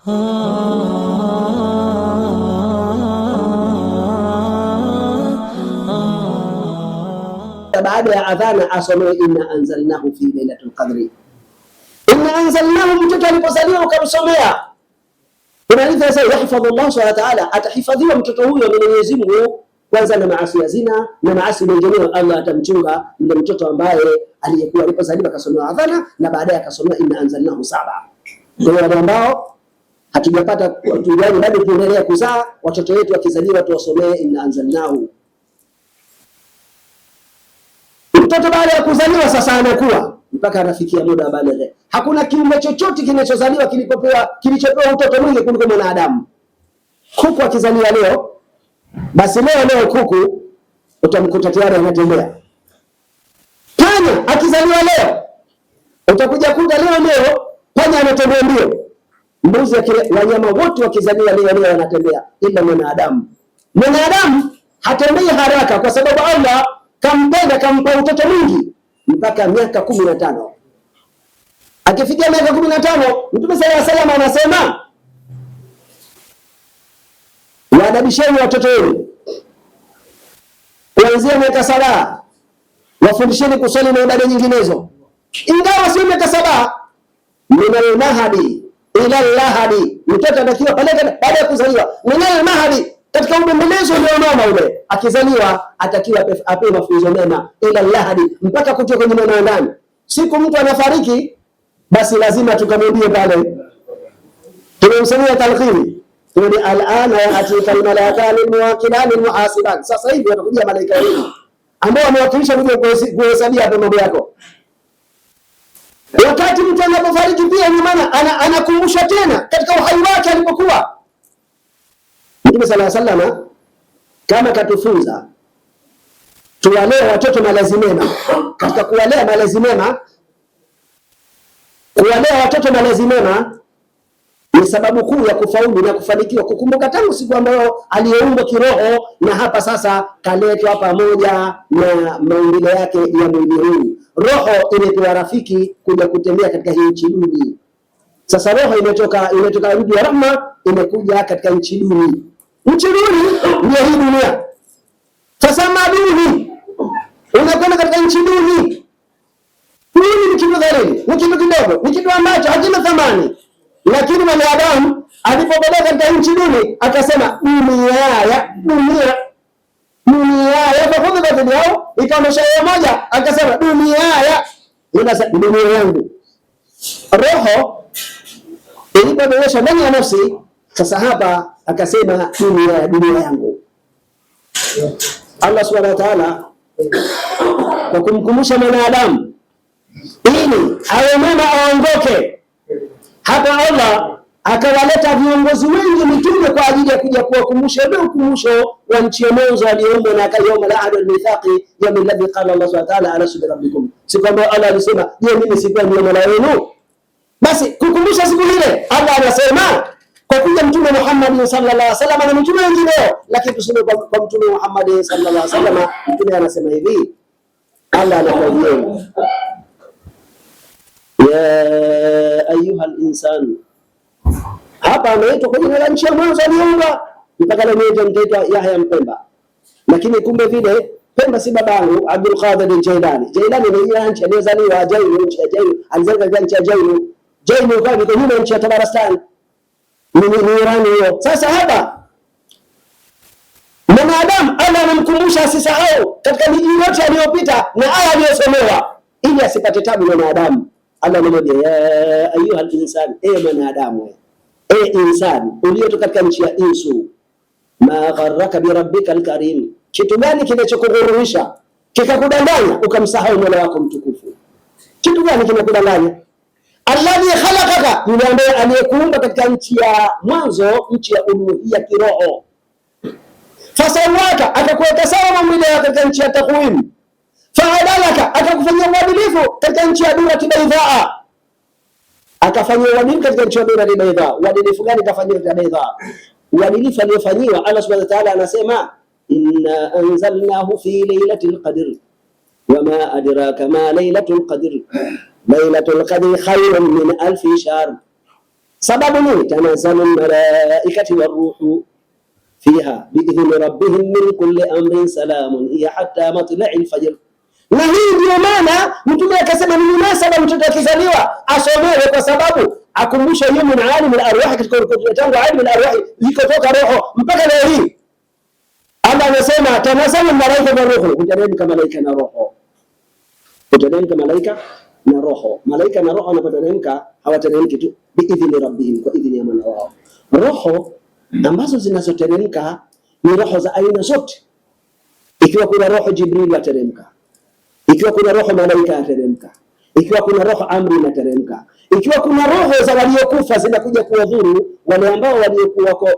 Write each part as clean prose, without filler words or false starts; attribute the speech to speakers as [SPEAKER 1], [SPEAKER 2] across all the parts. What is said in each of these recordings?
[SPEAKER 1] Baada ya adhana asomewe inna anzalnahu fi lailatul qadri. Inna anzalnahu, mtoto alipozaliwa ukamsomea, unaliza sasa, yahfadhu Allah subhanahu wa ta'ala, atahifadhiwa mtoto huyo na Mwenyezi Mungu, kwanza na maasi ya zina na maasi mengineyo. Allah atamchunga yule mtoto ambaye aliyekuwa alipozaliwa akasomewa adhana na baadaye akasomewa inna anzalnahu 7. Kwa hiyo wale ambao hatujapata tujani bado tuendelea kuzaa, watoto wetu wakizaliwa tuwasomee inna anzalnahu. Mtoto baada ya kuzaliwa sasa anakuwa mpaka anafikia muda wa baleghe. Hakuna kiumbe chochote kinachozaliwa kilichopewa utoto mwingi kuliko mwanadamu. Kuku akizaliwa leo, basi leo kuku utamkuta tayari anatembea. Panya akizaliwa leo, utakuja kuta leo panya anatembea mbio. Mbuzi, wanyama wote wakizaliwa leo wanatembea, ila mwanadamu. Mwanadamu hatembei haraka kwa sababu Allah kampenda, kampa utoto mwingi mpaka miaka 15. Akifikia miaka 15, Mtume sallallahu alaihi wasallam anasema, waadabisheni watoto wenu kuanzia miaka 7, wafundisheni kusali na ibada nyinginezo, ingawa sio miaka 7. Minal mahadi ila lahadi, mtoto anatakiwa pale baada ya kuzaliwa. Minal mahadi, katika ubembelezo ndio mama ule akizaliwa atakiwa apewe mafunzo mema, ila lahadi, mpaka kutoka kwenye mama ndani. Siku mtu anafariki, basi lazima tukamwambie pale, tunamsomea talqini, tunani al'ana ya'tika al-malaikani al-muwakilani al-muhasiban. Sasa hivi watakuja malaika wengi ambao wamewakilisha kuja kuhesabia hapo mambo yako. Wakati mtu anapofariki pia ni maana anakumbusha tena katika uhai wake alipokuwa. Mtume sallallahu alaihi wasallam kama katufunza tuwalee watoto malezi mema. Katika kuwalea malezi mema, kuwalea watoto malezi mema ni sababu kuu ya kufaulu na kufanikiwa. Kukumbuka tangu siku ambayo aliyeumbwa kiroho na hapa sasa kaletwa pamoja na maumbile yake ya mwili huu. Roho imepewa rafiki kuja kutembea katika hii nchi duni. Sasa roho imetoka mji wa rahma, imekuja katika nchi duni. Nchi duni ndio hii dunia. Sasa maduni unakwenda katika nchi duni. Duni ni kitu gani? Ni kitu kidogo, ni kitu ambacho hakina thamani. Lakini mwanadamu alipopeleka katika nchi duni akasema dunia fakhudhi batili yao, ikaonesha moja akasema dunia yangu. Roho ilipoonyesha ndani ya nafsi, sasa hapa akasema dunia yangu. Allah subhanahu wa ta'ala kwa kumkumbusha mwanadamu ili awe mema aongoke, hapa Allah akawaleta viongozi wengi mitume kwa ajili ya kuja kuwakumbusha ndio ukumbusho wa nchi ya mwanzo aliyoumba na akayauma la ahad al-mithaqi yawm alladhi qala Allah subhanahu wa ta'ala alastu bi rabbikum. Siku ambayo Allah alisema, je, mimi sikuwa ndio Mola wenu? Basi kukumbusha siku ile Allah anasema kwa kuja Mtume Muhammad sallallahu alaihi wasallam na mitume wengineo, lakini tuseme kwa Mtume Muhammad sallallahu alaihi wasallam, Mtume anasema hivi, Allah anakuambia ya ayuha insan. Hapa ameitwa kwa jina la nchi ya mwanzo aliumba, mpaka leo mtaitwa Yahya Mpemba. Lakini kumbe vile Pemba si babangu Abdul Qadir Jailani. Jailani ni nchi aliyozaliwa Jailu, nchi ya Jailu. Alizaliwa katika nchi ya Jailu. Jailu kwa hivyo ni nchi ya Tabaristan. Ni Iran hiyo. Sasa hapa mwanadamu Allah anamkumbusha asisahau katika miji yote aliyopita na aya aliyosomewa ili asipate tabu mwanadamu. Allah anamwambia ya ayuha insan, mwanadamu, insan uliotoka katika nchi ya insu, ma gharraka bi rabbika alkarim, kitu gani kinachokughurusha kikakudanganya ukamsahau Mola wako mtukufu? Kitu gani kinakudanganya? Alladhi khalaqaka, yule ambaye aliyekuumba katika nchi ya mwanzo, nchi ya uluhiyya kiroho. Fasawaka, akakuweka sawa maumbile yako katika nchi ya takwim. Fa'adalaka, akakufanyia uadilifu katika nchi ya durati baydha. Akafanyia uadilifu katika nchi ya durati baydha. Uadilifu gani kafanyia katika baydha? Uadilifu aliyofanyiwa Allah subhanahu wa ta'ala anasema, inna anzalnahu fi laylatil qadr wama adraka ma laylatul qadr laylatul qadri khayrun min alfi shahr Sababu nini? Tanazzalu almalaikati waruhu fiha biidhni rabbihim min kulli amrin salamun hiya hatta matla'il fajr. Na hii ndio maana Mtume akasema ni munasaba mtoto akizaliwa asomewe, kwa sababu akumbusha yumu na alim al-arwah, katika tangu alim al-arwah likotoka roho mpaka leo hii. Allah anasema tanazzalu malaika wa ruhu, kuteremka malaika na roho, kuteremka malaika na roho. Malaika na roho wanapoteremka hawateremki tu biidhni rabbihim, kwa idhini ya Mola wao. Roho ambazo zinazoteremka ni roho za aina zote. Ikiwa kuna roho Jibril ateremka, ikiwa kuna roho malaika ateremka, ikiwa kuna roho amri inateremka, ikiwa kuna roho za waliokufa zinakuja kuwadhuru wale ambao waliokuwa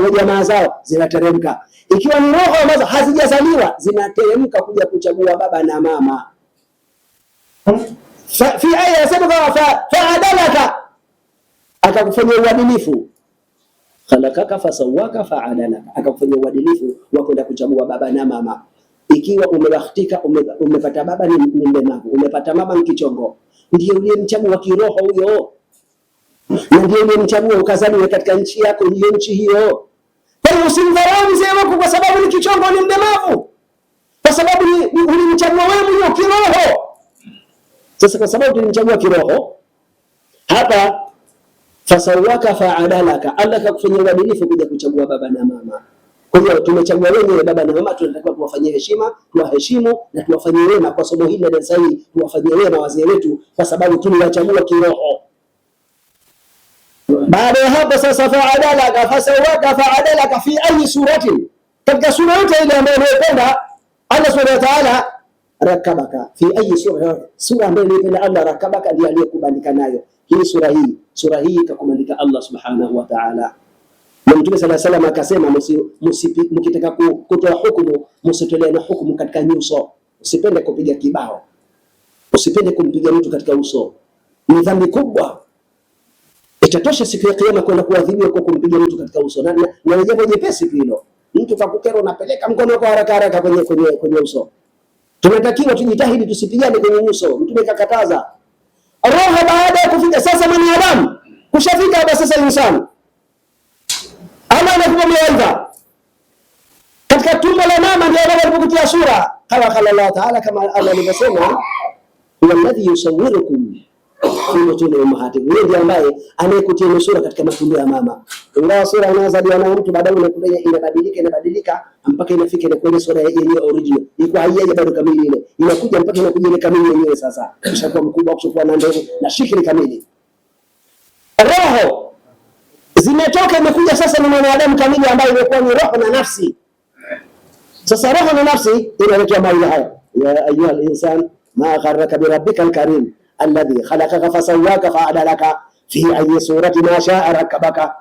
[SPEAKER 1] wa jamaa zao zinateremka, ikiwa ni roho ambazo hazijazaliwa zinateremka kuja kuchagua baba na mama. Fi aya yasema fa'adalaka, akakufanyia uadilifu. Khalaqaka fasawaka fa'adalaka, akakufanyia uadilifu wa kwenda kuchagua baba na mama. Ikiwa umebahtika umepata baba ni mlemavu, umepata mama ni kichongo, ndio uliyemchagua kiroho huyo, na ndio uliyemchagua ukazaliwe katika nchi yako, hiyo nchi hiyo. Kwa hiyo usimdharau mzee wako kwa sababu ni kichongo, ni mlemavu, kwa sababu ulimchagua wewe mwenyewe kiroho. Sasa kwa sababu tulimchagua kiroho hapa, fasawaka fa'adalaka, Allah akakufanyia uadilifu kuja kuchagua baba na mama. Kwa hiyo tumechagua wenyewe baba na mama, tunatakiwa tuwafanyie heshima, tuwaheshimu na tuwafanyie wema. Kwa somo hili la sahihi tuwafanyie wema wazee wetu, kwa sababu tuliwachagua kiroho. Baada ya hapo sasa, fa'adalaka fasawaka fa'adalaka fi ayi suratin, katika sura yote ile ambayo unayopenda Allah subhanahu wa ta'ala, rakabaka fi ayi sura ambayo unayopenda Allah, rakabaka ndiye aliyekubalika nayo hii sura hii ikakubalika Allah subhanahu wa ta'ala. Na Mtume sallallahu alaihi wasallam akasema, mkitaka kutoa hukumu msitolee na hukumu katika nyuso. Usipende kupiga kibao, usipende kumpiga mtu katika uso, ni dhambi kubwa. Itatosha siku ya kiyama kwenda kuadhibiwa kwa kumpiga mtu katika uso, na ni jambo jepesi hilo. Mtu kakukera, unapeleka mkono wako haraka haraka kwenye uso. Tunatakiwa tujitahidi tusipigane kwenye uso. Mtume kakataza. Roho baada ya kufika sasa mwanadamu kushafika hapa sasa insani, Allah anakupa mawaidha katika tumbo la mama, ndio Allah alipokutia sura kama Allah Ta'ala, kama Allah alivyosema, walladhi yusawwirukum fi butuni ummahatikum, ndiye ambaye anayekutia sura katika matumbo ya mama. Ingawa sura inazaliwa na mtu baadaye inabadilika mpaka inafika ile kwenye sura yenyewe original, iko haijaja bado kamili, ile inakuja mpaka inakuja ile kamili yenyewe. Sasa kishakuwa mkubwa, kushakuwa na ndevu na shikili kamili, roho zimetoka, imekuja sasa ni mwanadamu kamili ambaye imekuwa ni roho na nafsi. Sasa roho na nafsi inaletwa maana haya, ya ayuha al-insan ma gharraka bi rabbikal karim alladhi khalaqaka fasawwaka fa'adalaka fi ayi surati ma sha'a rakabaka.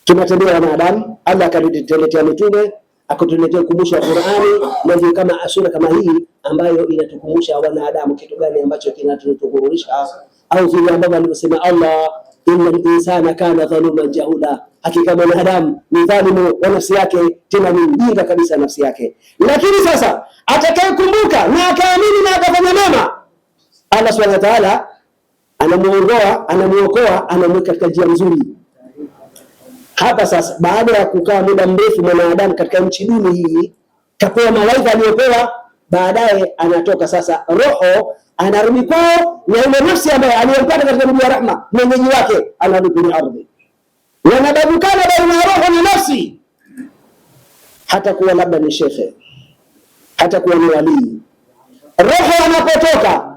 [SPEAKER 1] Tunatembea wanadamu, Allah akatuletea mitume, akatuletea ukumbusho wa Qur'ani, na ndio kama sura kama hii ambayo inatukumbusha wanadamu kitu gani ambacho kinatukururisha, au vile ambavyo alivyosema Allah, innal insana kana dhaluman jahula, hakika mwanadamu ni dhalimu wa nafsi yake, tena ni mjinga kabisa nafsi yake. Lakini sasa atakayekumbuka na akaamini na akafanya mema, Allah subhanahu wa ta'ala anamuokoa, anamweka katika njia nzuri. Hapa sasa, baada ya kukaa muda mrefu mwanadamu katika nchi duni hii, kapewa mawaidha aliyopewa, baadaye anatoka sasa, roho anarudi kwao, na ile nafsi ambayo aliyompata katika mji wa rahma mwenyeji wake anarudi kwenye ardhi. Wanabadukana baina ya roho na nafsi, hata kuwa labda ni shekhe, hata kuwa ni walii. Roho anapotoka,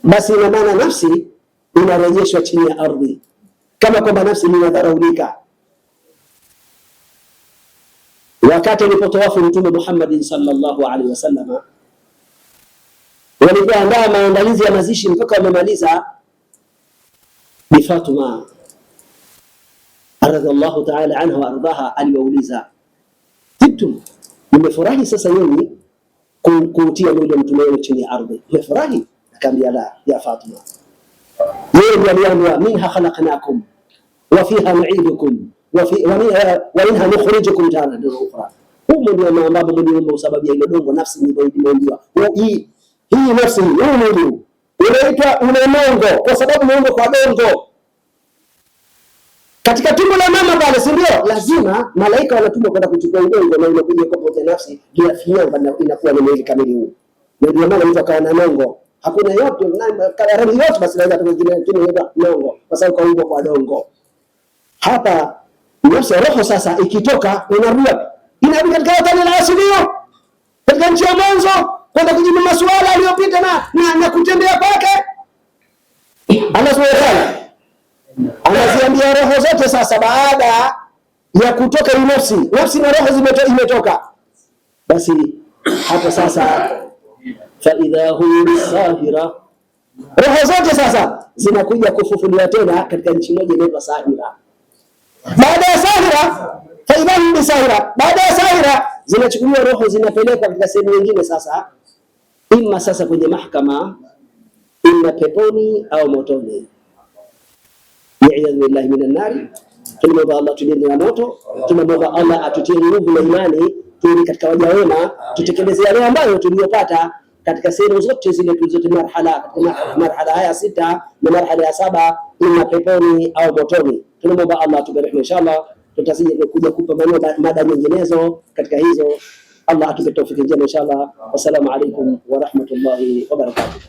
[SPEAKER 1] basi ina maana nafsi inarejeshwa chini ya ardhi, kama kwamba nafsi inadharaulika. Wakati alipotawafu Mtume Muhammad sallallahu alaihi wasallam, walipoandaa maandalizi ya mazishi mpaka wamemaliza, Bi Fatuma radhiallahu ta'ala anha wa ardaha aliwauliza, tibtum, mmefurahi sasa nyinyi kuutia mwili wa mtume wenu chini ya ardhi, mmefurahi? Akaambia la ya Fatuma, yeye ndiye aliambiwa, minha khalaqnakum wa fiha nu'idukum wa minha nukhrijukum taratan ukhra. Humo ndio mambo mliomba sababu ya ile dongo nafsi niliyoambiwa. Hii nafsi hii mwili unaitwa una mongo kwa sababu mongo kwa dongo. katika tumbo la mama pale, si ndio? Lazima malaika wanatumwa kwenda kuchukua udongo na unakuja kwa pamoja nafsi bila finyanga, inakuwa ni mwili kamili huu. Na ndio maana mtu akawa na nongo. Hakuna yote rangi yote basi naweza tukajiona nongo kwa sababu kaumbwa kwa dongo. Hapa nafsi roho sasa ikitoka inarudi katika watani la asilia, katika nchi ya mwanzo, kwenda kujibu masuala aliyopita na kutembea kwake. Allah Subhanahu wa Ta'ala anaziambia roho zote sasa, baada ya kutoka nafsi na roho imetoka, basi hata sasa fa idha hum sahira, roho zote sasa zinakuja kufufuliwa tena katika nchi moja inaitwa Sahira. Baada ya Sahira fa idha hum sahira, baada ya Sahira zinachukuliwa roho zinapelekwa katika sehemu nyingine sasa, imma sasa kwenye mahakama, imma peponi au motoni. Ya'idhu billahi minan nari. Tunamwomba Allah tulinde na moto, tunamwomba Allah atutie nguvu na imani ili katika waja wema tutekeleze yale ambayo tuliyopata katika sehemu zote zile tulizote marhala haya 6 na marhala ya 7, imma peponi au motoni. Tunamwomba Allah atupe rehema inshallah. Tutasije kuja kupa mada nyinginezo katika hizo. Allah atupe tawfiki njema inshallah. Wassalamu alaykum wa rahmatullahi wa barakatuh.